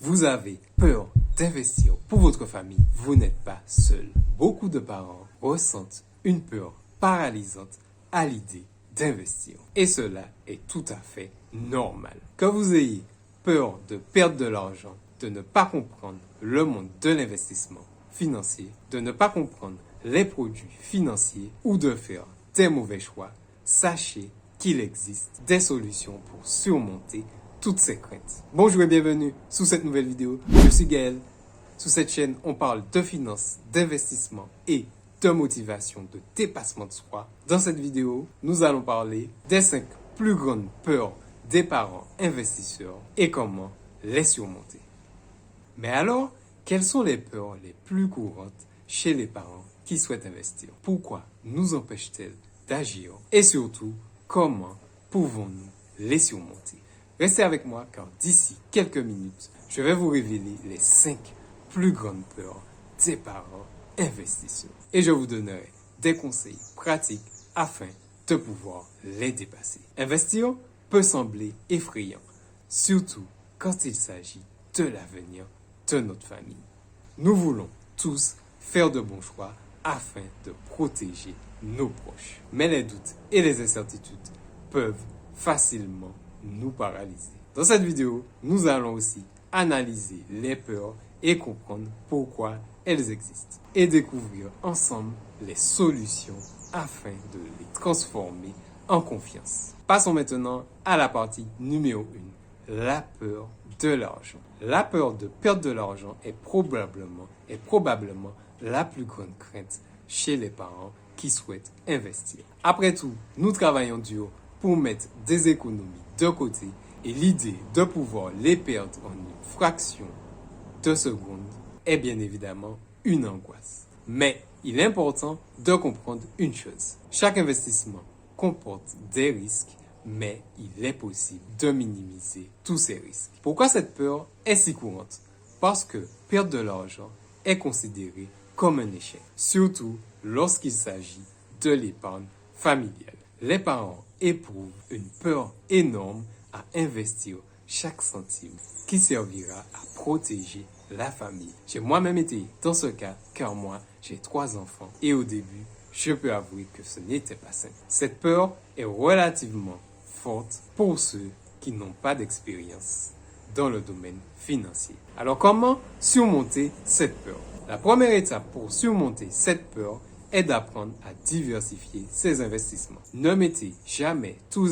Vous avez peur d'investir pour votre famille, vous n'êtes pas seul. Beaucoup de parents ressentent une peur paralysante à l'idée d'investir. Et cela est tout à fait normal. Que vous ayez peur de perdre de l'argent, de ne pas comprendre le monde de l'investissement financier, de ne pas comprendre les produits financiers ou de faire des mauvais choix, sachez qu'il existe des solutions pour surmonter toutes ces craintes. Bonjour et bienvenue sur cette nouvelle vidéo. Je suis Gaël. Sur cette chaîne, on parle de finances, d'investissement et de motivation, de dépassement de soi. Dans cette vidéo, nous allons parler des 5 plus grandes peurs des parents investisseurs et comment les surmonter. Mais alors, quelles sont les peurs les plus courantes chez les parents qui souhaitent investir? Pourquoi nous empêchent-elles d'agir? Et surtout, comment pouvons-nous les surmonter? Restez avec moi car d'ici quelques minutes, je vais vous révéler les 5 plus grandes peurs des parents investisseurs. Et je vous donnerai des conseils pratiques afin de pouvoir les dépasser. Investir peut sembler effrayant, surtout quand il s'agit de l'avenir de notre famille. Nous voulons tous faire de bons choix afin de protéger nos proches. Mais les doutes et les incertitudes peuvent facilement nous paralyser. Dans cette vidéo, nous allons aussi analyser les peurs et comprendre pourquoi elles existent et découvrir ensemble les solutions afin de les transformer en confiance. Passons maintenant à la partie numéro 1, la peur de l'argent. La peur de perdre de l'argent est probablement la plus grande crainte chez les parents qui souhaitent investir. Après tout, nous travaillons dur pour mettre des économies de côté et l'idée de pouvoir les perdre en une fraction de seconde est bien évidemment une angoisse. Mais il est important de comprendre une chose. Chaque investissement comporte des risques, mais il est possible de minimiser tous ces risques. Pourquoi cette peur est si courante? Parce que perdre de l'argent est considéré comme un échec, surtout lorsqu'il s'agit de l'épargne familiale. Les parents éprouvent une peur énorme à investir chaque centime qui servira à protéger la famille. J'ai moi-même été dans ce cas car moi, j'ai 3 enfants et au début, je peux avouer que ce n'était pas simple. Cette peur est relativement forte pour ceux qui n'ont pas d'expérience dans le domaine financier. Alors comment surmonter cette peur? La première étape pour surmonter cette peur est d'apprendre à diversifier ses investissements. Ne mettez jamais tous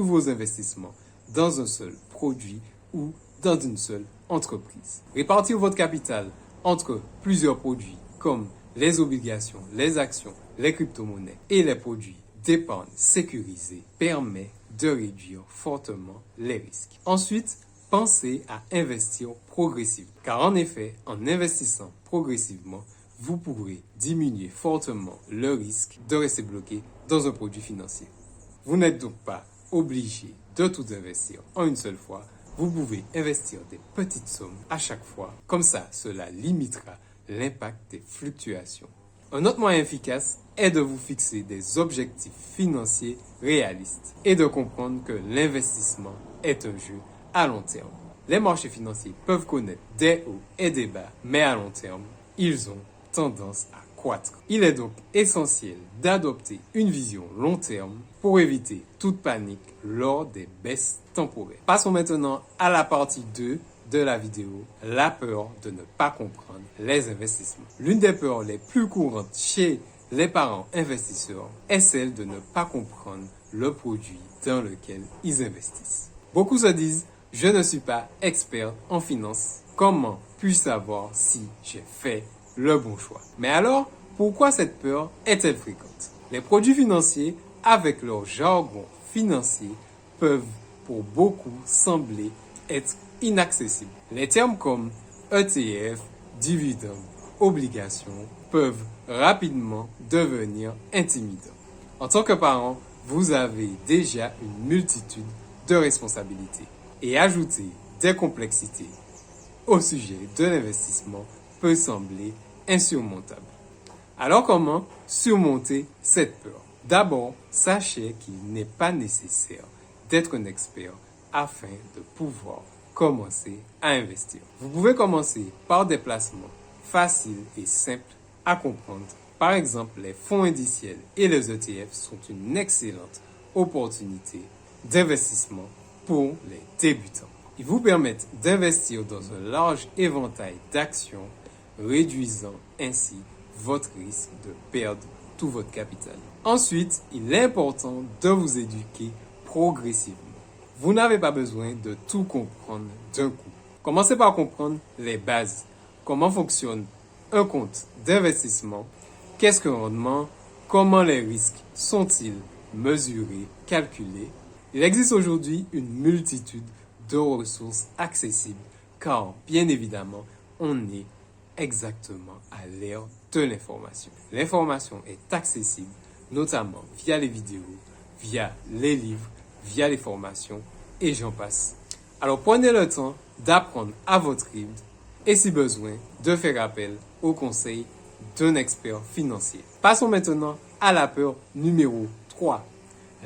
vos investissements dans un seul produit ou dans une seule entreprise. Répartir votre capital entre plusieurs produits comme les obligations, les actions, les crypto-monnaies et les produits d'épargne sécurisés permet de réduire fortement les risques. Ensuite, pensez à investir progressivement. Car en effet, en investissant progressivement, vous pourrez diminuer fortement le risque de rester bloqué dans un produit financier. Vous n'êtes donc pas obligé de tout investir en une seule fois. Vous pouvez investir des petites sommes à chaque fois. Comme ça, cela limitera l'impact des fluctuations. Un autre moyen efficace est de vous fixer des objectifs financiers réalistes et de comprendre que l'investissement est un jeu à long terme. Les marchés financiers peuvent connaître des hauts et des bas, mais à long terme, ils ont tendance à croître. Il est donc essentiel d'adopter une vision long terme pour éviter toute panique lors des baisses temporaires. Passons maintenant à la partie 2 de la vidéo, la peur de ne pas comprendre les investissements. L'une des peurs les plus courantes chez les parents investisseurs est celle de ne pas comprendre le produit dans lequel ils investissent. Beaucoup se disent, je ne suis pas expert en finance, comment puis-je savoir si j'ai fait le bon choix? Mais alors, pourquoi cette peur est-elle fréquente? Les produits financiers, avec leur jargon financier, peuvent pour beaucoup sembler être inaccessibles. Les termes comme ETF, dividendes, obligations peuvent rapidement devenir intimidants. En tant que parent, vous avez déjà une multitude de responsabilités et ajouter des complexités au sujet de l'investissement peut sembler insurmontable. Alors comment surmonter cette peur? D'abord, sachez qu'il n'est pas nécessaire d'être un expert afin de pouvoir commencer à investir. Vous pouvez commencer par des placements faciles et simples à comprendre. Par exemple, les fonds indiciels et les ETF sont une excellente opportunité d'investissement pour les débutants. Ils vous permettent d'investir dans un large éventail d'actions, réduisant ainsi votre risque de perdre tout votre capital. Ensuite, il est important de vous éduquer progressivement. Vous n'avez pas besoin de tout comprendre d'un coup. Commencez par comprendre les bases. Comment fonctionne un compte d'investissement? Qu'est-ce qu'un rendement? Comment les risques sont-ils mesurés, calculés? Il existe aujourd'hui une multitude de ressources accessibles car, bien évidemment, on est exactement à l'ère de l'information. L'information est accessible notamment via les vidéos, via les livres, via les formations et j'en passe. Alors prenez le temps d'apprendre à votre rythme et si besoin de faire appel au conseil d'un expert financier. Passons maintenant à la peur numéro 3,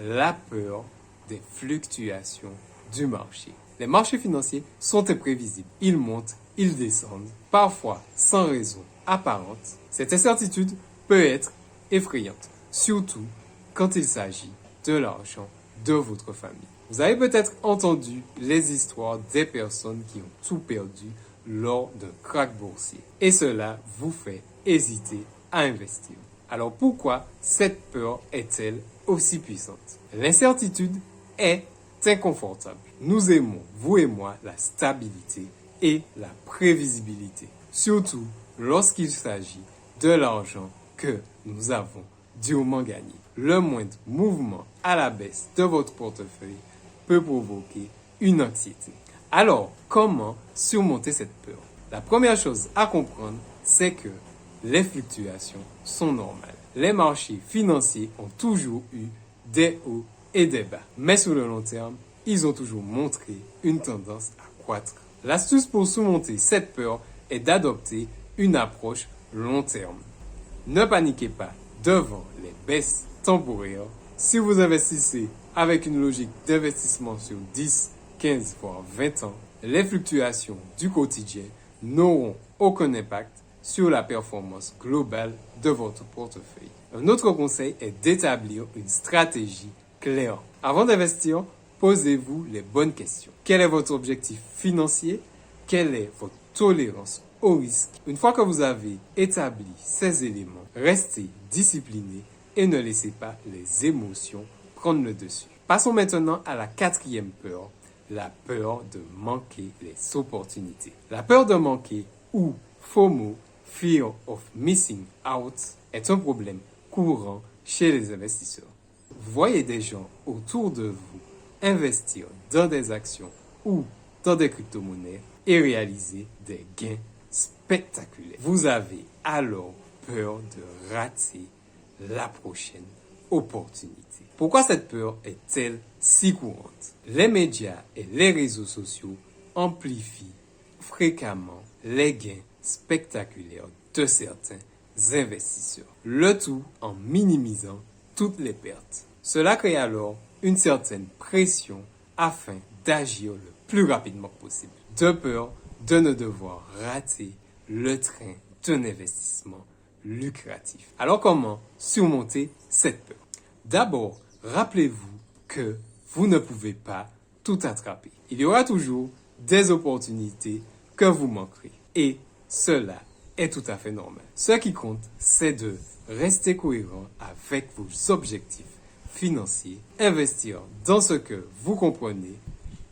la peur des fluctuations du marché. Les marchés financiers sont imprévisibles. Ils montent, ils descendent, parfois sans raison apparente. Cette incertitude peut être effrayante, surtout quand il s'agit de l'argent de votre famille. Vous avez peut-être entendu les histoires des personnes qui ont tout perdu lors d'un krach boursier. Et cela vous fait hésiter à investir. Alors pourquoi cette peur est-elle aussi puissante? L'incertitude est inconfortable. Nous aimons, vous et moi, la stabilité et la prévisibilité. Surtout lorsqu'il s'agit de l'argent que nous avons durement gagné. Le moindre mouvement à la baisse de votre portefeuille peut provoquer une anxiété. Alors, comment surmonter cette peur? La première chose à comprendre, c'est que les fluctuations sont normales. Les marchés financiers ont toujours eu des hauts et des bas. Mais sur le long terme, ils ont toujours montré une tendance à croître. L'astuce pour surmonter cette peur est d'adopter une approche long terme. Ne paniquez pas devant les baisses temporaires. Si vous investissez avec une logique d'investissement sur 10, 15 voire 20 ans, les fluctuations du quotidien n'auront aucun impact sur la performance globale de votre portefeuille. Un autre conseil est d'établir une stratégie claire. Avant d'investir, posez-vous les bonnes questions. Quel est votre objectif financier? Quelle est votre tolérance au risque? Une fois que vous avez établi ces éléments, restez discipliné et ne laissez pas les émotions prendre le dessus. Passons maintenant à la quatrième peur, la peur de manquer les opportunités. La peur de manquer ou FOMO, Fear of Missing Out, est un problème courant chez les investisseurs. Vous voyez des gens autour de vous investir dans des actions ou dans des crypto-monnaies et réaliser des gains spectaculaires. Vous avez alors peur de rater la prochaine opportunité. Pourquoi cette peur est-elle si courante? Les médias et les réseaux sociaux amplifient fréquemment les gains spectaculaires de certains investisseurs, le tout en minimisant toutes les pertes. Cela crée alors une certaine pression afin d'agir le plus rapidement possible, de peur de ne devoir rater le train d'un investissement lucratif. Alors comment surmonter cette peur? D'abord, rappelez-vous que vous ne pouvez pas tout attraper. Il y aura toujours des opportunités que vous manquerez et cela est tout à fait normal. Ce qui compte, c'est de rester cohérent avec vos objectifs financiers, investir dans ce que vous comprenez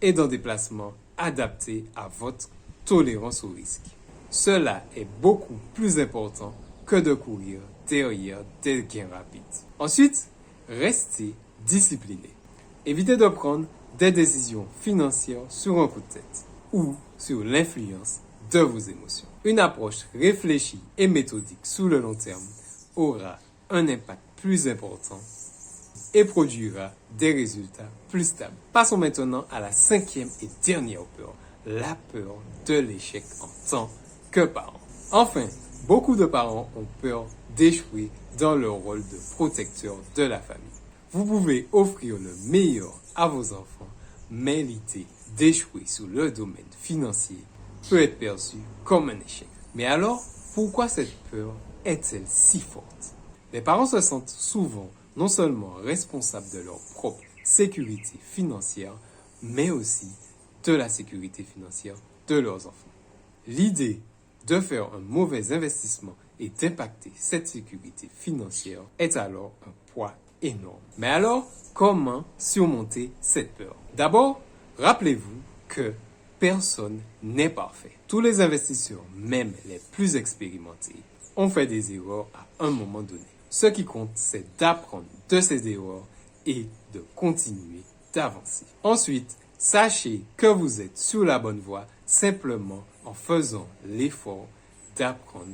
et dans des placements adaptés à votre tolérance au risque. Cela est beaucoup plus important que de courir derrière des gains rapides. Ensuite, restez discipliné. Évitez de prendre des décisions financières sur un coup de tête ou sur l'influence de vos émotions. Une approche réfléchie et méthodique sur le long terme aura un impact plus important et produira des résultats plus stables. Passons maintenant à la cinquième et dernière peur, la peur de l'échec en tant que parent. Enfin, beaucoup de parents ont peur d'échouer dans leur rôle de protecteur de la famille. Vous pouvez offrir le meilleur à vos enfants, mais l'idée d'échouer sur le domaine financier peut être perçu comme un échec. Mais alors, pourquoi cette peur est-elle si forte? Les parents se sentent souvent non seulement responsables de leur propre sécurité financière, mais aussi de la sécurité financière de leurs enfants. L'idée de faire un mauvais investissement et d'impacter cette sécurité financière est alors un poids énorme. Mais alors, comment surmonter cette peur? D'abord, rappelez-vous que personne n'est parfait. Tous les investisseurs, même les plus expérimentés, ont fait des erreurs à un moment donné. Ce qui compte, c'est d'apprendre de ces erreurs et de continuer d'avancer. Ensuite, sachez que vous êtes sur la bonne voie simplement en faisant l'effort d'apprendre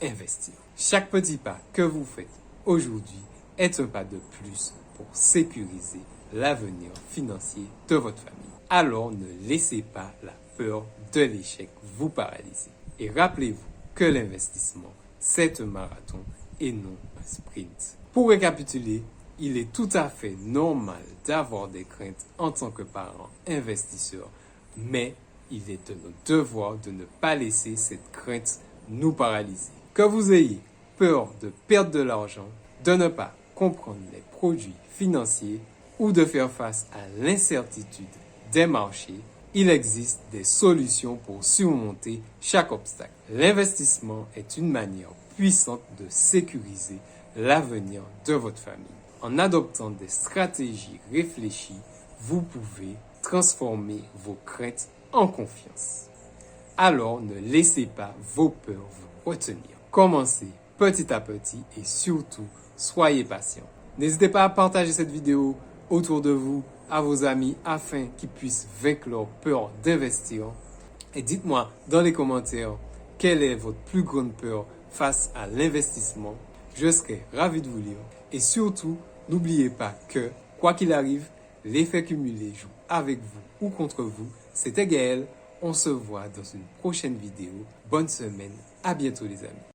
à investir. Chaque petit pas que vous faites aujourd'hui est un pas de plus pour sécuriser l'avenir financier de votre famille. Alors ne laissez pas la peur de l'échec vous paralyser. Et rappelez-vous que l'investissement, c'est un marathon et non un sprint. Pour récapituler, il est tout à fait normal d'avoir des craintes en tant que parent investisseur, mais il est de notre devoir de ne pas laisser cette crainte nous paralyser. Que vous ayez peur de perdre de l'argent, de ne pas comprendre les produits financiers ou de faire face à l'incertitude des marchés, il existe des solutions pour surmonter chaque obstacle. L'investissement est une manière puissante de sécuriser l'avenir de votre famille. En adoptant des stratégies réfléchies, vous pouvez transformer vos craintes en confiance. Alors ne laissez pas vos peurs vous retenir. Commencez petit à petit et surtout, soyez patient. N'hésitez pas à partager cette vidéo autour de vous, à vos amis, afin qu'ils puissent vaincre leur peur d'investir. Et dites-moi dans les commentaires quelle est votre plus grande peur face à l'investissement. Je serai ravi de vous lire. Et surtout, n'oubliez pas que, quoi qu'il arrive, l'effet cumulé joue avec vous ou contre vous. C'était Gaël. On se voit dans une prochaine vidéo. Bonne semaine. À bientôt les amis.